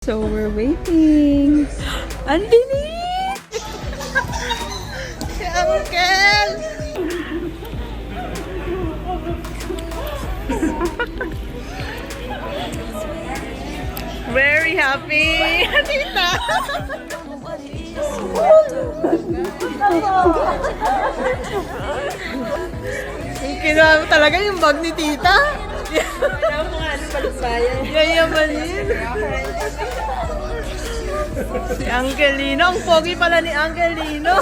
So we're waiting. Ang dinig! Si Uncle! Very happy! Tita! Kinuha mo talaga yung bag ni Tita? Alam mo nga, ano palusayan? Yayamanin. Si Uncle Lino. Ang pogi pala ni Uncle Lino.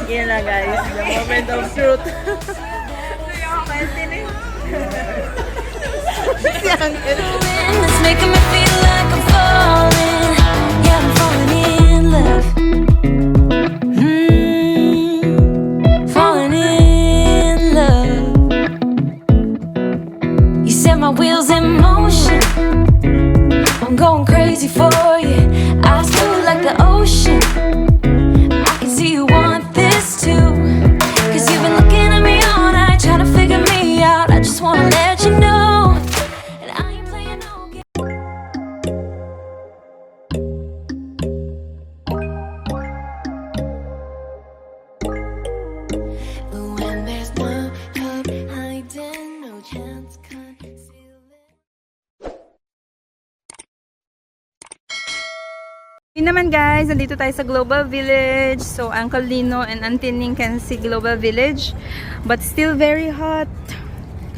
Yan na guys. The moment of truth. Si Uncle. It's making me feel like I'm falling. Yeah, I'm falling in love. Falling in love. You set my wheels in motion. I'm going crazy for you. I feel like the ocean. I can see you want this too. Cause you've been looking at me all night, trying to figure me out. I just wanna let you know. And I ain't playing no game. But when there's no hope hiding, no chance concealing. Yun naman guys, nandito tayo sa Global Village. So Uncle Lino and Auntie Ning can see Global Village. But still very hot.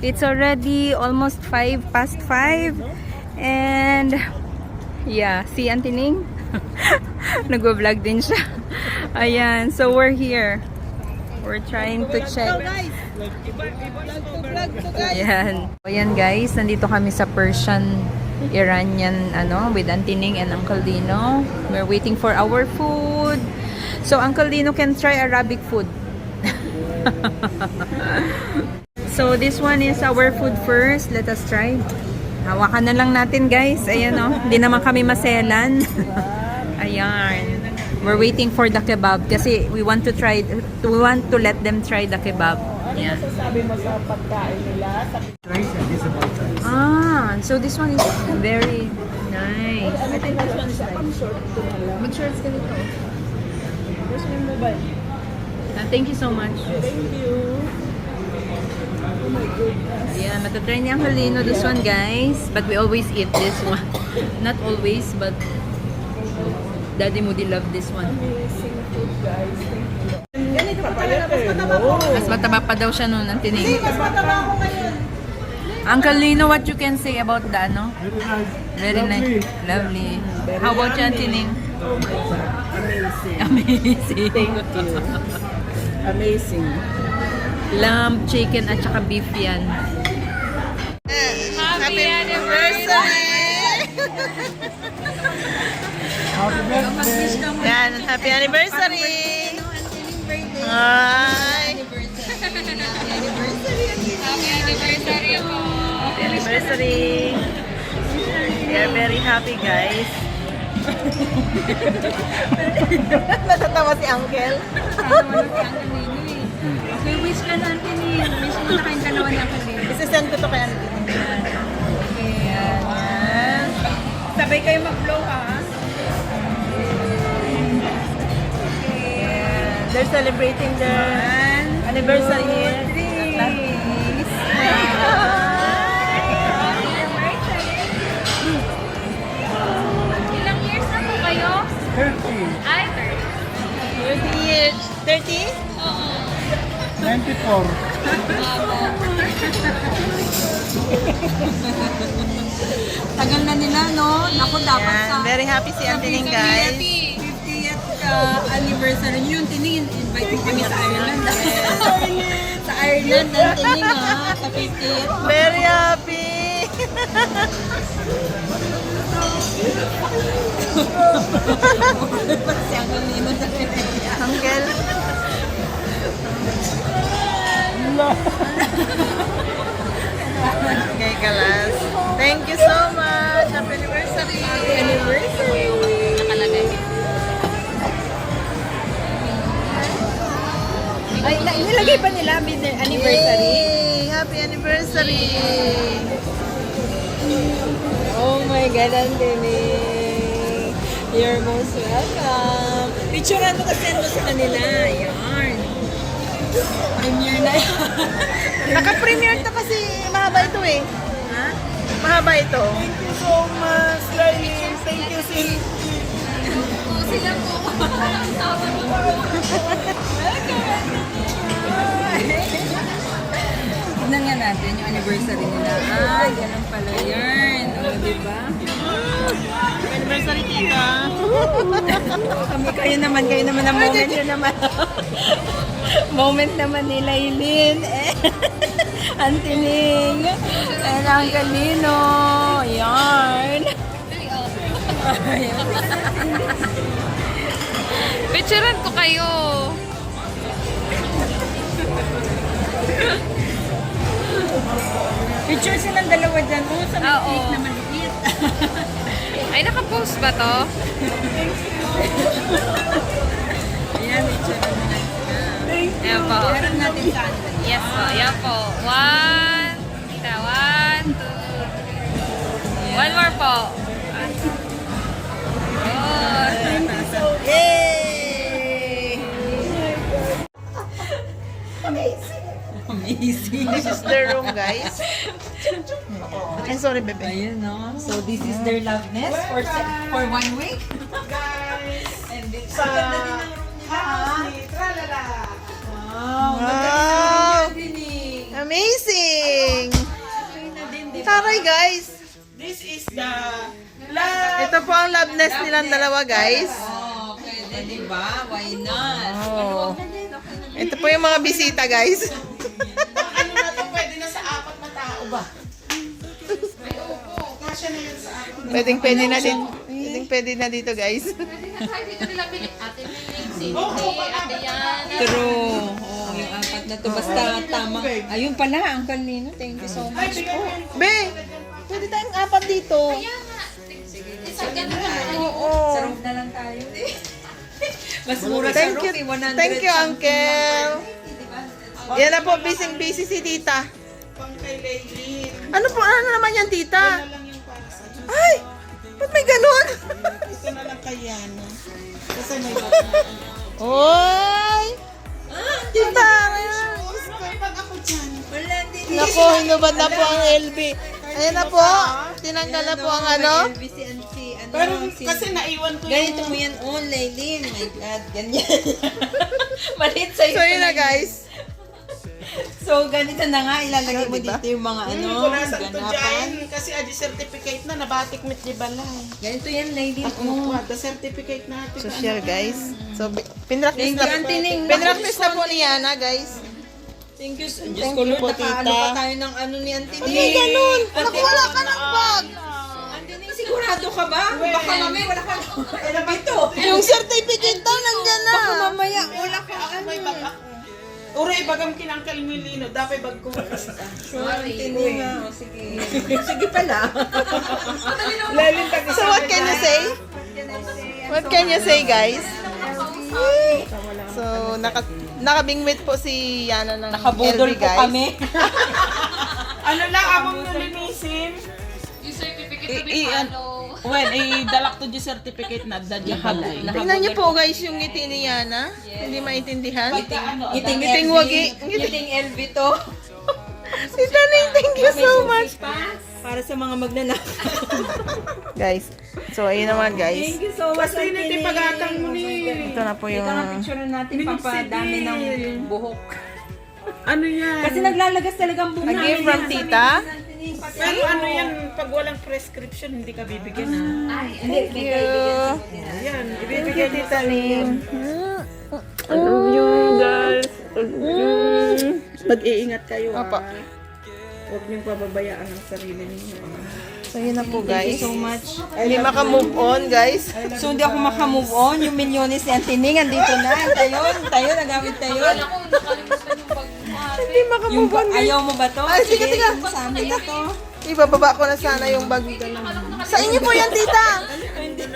It's already almost 5:05. And yeah, see Auntie Ning? Nagwo-vlog din siya. Ayan, so we're here. We're trying to check. Ayan. Ayan guys, nandito kami sa Persian Iranian with Auntie Ning and Uncle Lino. We're waiting for our food. So Uncle Lino can try Arabic food. So this one is our food first. Let us try. Hawakan na lang natin guys. Ayan hindi naman kami maselan. Ayan. We're waiting for the kebab kasi we want to let them try the kebab. Yeah. Sabi mo sa pagkain nila, sa So this one is very nice. I think this one is pang short ito na lang. Mag-shorts ka dito. Gusto mo yung mobile? Thank you so much. Thank you. Oh my goodness. Yeah, matatry ni Uncle Lino this one guys. But we always eat this one. Not always, but Daddy Moody love this one. Amazing food, guys. Thank you. Ganito pa talaga. Mas mataba ko. Mas mataba pa daw siya noon, ang tinig. Mas mataba ko ngayon. Uncle Lino, what you can say about the Very nice. Very nice. Lovely. How about you, Auntie Ning? Oh my God. Amazing. Amazing. Thank you. Amazing. Lamb, chicken, at saka beef yan. Happy anniversary! Happy birthday. Yan, happy anniversary! Hi! Happy anniversary! We are very happy, guys. Natatawa si Uncle. Okay, wish ka na Auntie Ning. Wish mo na kayong dalawa ni Uncle Lino. Isasend ko to kay Auntie Ning. Ayan. Sabay kayo mag-blow ha. Ayan. They're celebrating their anniversary. Ilang years na po kayo? 30. Ay, 30 years. 30? 94. tagal na nila, no? Naku, dapat Ayan. sa Very happy si Auntie Ning, guys. 50th anniversary yun. Invite kami sa Ireland. Sa Ireland, Auntie Ning, ha? Sa 50th. Very happy. Si Uncle Lino sa Uncle. Okay, kalas. Thank you so much. Happy anniversary. Happy anniversary. nakalagay. Ay, nilagay pa niya nila anniversary. Yay! Happy anniversary! Oh my God, Anthony. You're most welcome. Picturean mo kasi mo sa kanila. Yarn. Premiere na yan. Naka-premiere to kasi mahaba ito eh. Ha? Mahaba ito. Thank you so much, Lailin. Thank you, Sil. Tignan nga natin yung anniversary nila. Ah, ganun pala yarn. O, diba? Anniversary tita. Kayo naman ang moment yun naman. Moment naman ni Lailin. Antining. And ang Galino. Yarn. Picturean ko kayo. Picture silang dalawa dyan. Oh, sa Oo. maliit na maliit. Ay, nakapost ba to? Ayan, picture na nila. Ayan po. Meron natin sa ano. Yes po. Ayan po. 1. Kita. 1, 2. One more po. Oh. Yay! Amazing. This is their room, guys. I'm sorry, bebe. Ayun, no? So, this is their love nest for 1 week. And this Sa ganda din ng room nila. Tralala. Wow! Wow! Dinig. Amazing! Taray, guys. This is the love. Ito po ang love nest nilang dalawa, guys. Oh, pwede, di ba? Why not? Oh. Ito po yung mga bisita, guys. Ano na to? Pwede na sa 4 na tao ba? Kasya na yun sa 4. Pwede na dito, guys. True. Oh, yung 4 na to. Basta tama. Ayun pala, ang kanino. Thank you so much po. Be, pwede tayong 4 dito. Oo. Sa room na lang tayo. Mas mura sa Thank room. you. 100 Thank you, something. Uncle. Yan na po, busy si tita. Pang kay Lailin. Ano po, ano naman yan, tita? Ito na lang yung para sa Ay, ba't may ganun? Ito na lang kay Yana. Kasi may Oy! Tita! May bag ako dyan. Wala din. Naku, hinubad na po ang LB. Ayan na po, tinanggal na po ang ano. Pero kasi naiwan ko Ganito mo yan, oh, Lailin. My God, ganyan. Malit sa'yo. So yun na, guys. So, ganito na nga, ilalagay mo Diba? dito yung mga ano, Kung nasa ito ganapan. dyan, kasi adi certificate na, nabatik mit di balay. Ganito yan, Lailin. Ako, the certificate natin. Social, guys. So, pinractice Thank na you, Auntie Ning. Pinractice na po ni Yana, guys. Thank you. Diyos Thank ko, you Lord, po, nakaano tita. pa tayo ng ano ni Auntie Hindi Ning. ganun. Naku, wala ka ng bag. Auntie Ning, sigurado ka ba? Baka mamaya wala ka dito. Yung certificate daw, nandyan na. Baka mamaya wala ka May bag ako. Uray, bagam kinangkal ni Lino, dapat bag ko. Auntie Ning, ah. O, sige. Sige pala. Lalim tag So, what can you say? What can you say, guys? So, nakabingwit po si Yana ng Nakabudol LB, po guys. kami. Ano lang, among nalinisin. Yung certificate to be Well, dalak to di certificate na dadya balay. Tingnan niyo po, guys, yung ngiti ni Yana. Hindi maintindihan. Ngiting Ngiting LV. wagi. Ngiting LV to. Si Taning, thank you so much. Para sa mga magnanakaw. Guys, so ayun naman, guys. Thank you so much, Kasi Auntie Ning. pagatang mo ni. Ito na po Ito yung... nga picture natin, papadami ng buhok. Ano yan? Kasi naglalagas talagang buhok. A gift from tita. Pero ano yan, pag walang prescription, hindi ka bibigyan na. Thank you. Yan, Thank you, ibibigyan mo Tita sa Ning. I love you, guys. Mag-iingat kayo, Opo. Huwag niyong pababayaan ang sarili niyo. So yun na po, Thank guys. you so much. Hindi maka-move on, guys. So hindi ako makamove on. Yung milyones ni Auntie Ning, andito na. Tayo, nagamit tayo. Hindi Yung maka-move on, guys. ayaw mo ba to? Ay, sige, sige. yung Sa amin na to. Ibababa ko na sana yung bag. Sa inyo po yan, tita.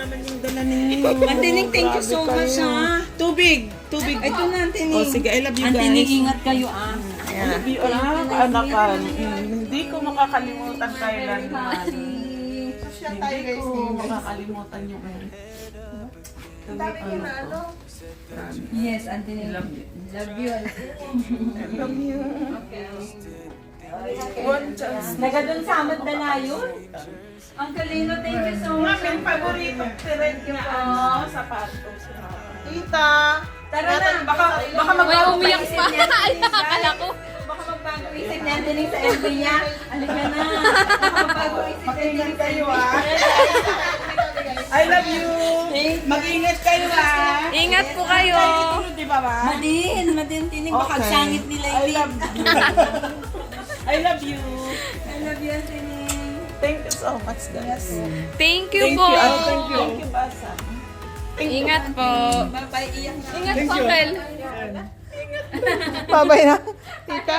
naman yung dala ninyo. Antining, thank you so Grabe much, kayo. ha? Tubig. Tubig. Ito na, Antining. Oh, sige, I love you Antining, guys. ingat kayo, ah. Ayan na. Anakan. Hindi ko makakalimutan kailanman. Hindi ko makakalimutan yung Yes, Antining. Love you. Love you. Love you. One chance. Nagadun sa amat na yun. Uncle Lino, thank you so much. Mga paborito tiret na sapatos. Tita! Tara na. Baka May magbago umiyak pa. Ay, akala ko. Baka magbago isip ni Antining sa FB niya. Alika na. Baka magbago isip ni Antining sa kayo FB. I love you. Mag-ingat kayo Ingat po kayo. Di ba ba? Madin, Tining. Baka Okay. sangit nila I yung love you. I love you. I love you, Antining. Thank you so much, guys. Thank you Thank po. you. Thank you. Thank you, Basa. Ingat po. Bye-bye, iyak na. Ingat po, Uncle. Babay na. Tita?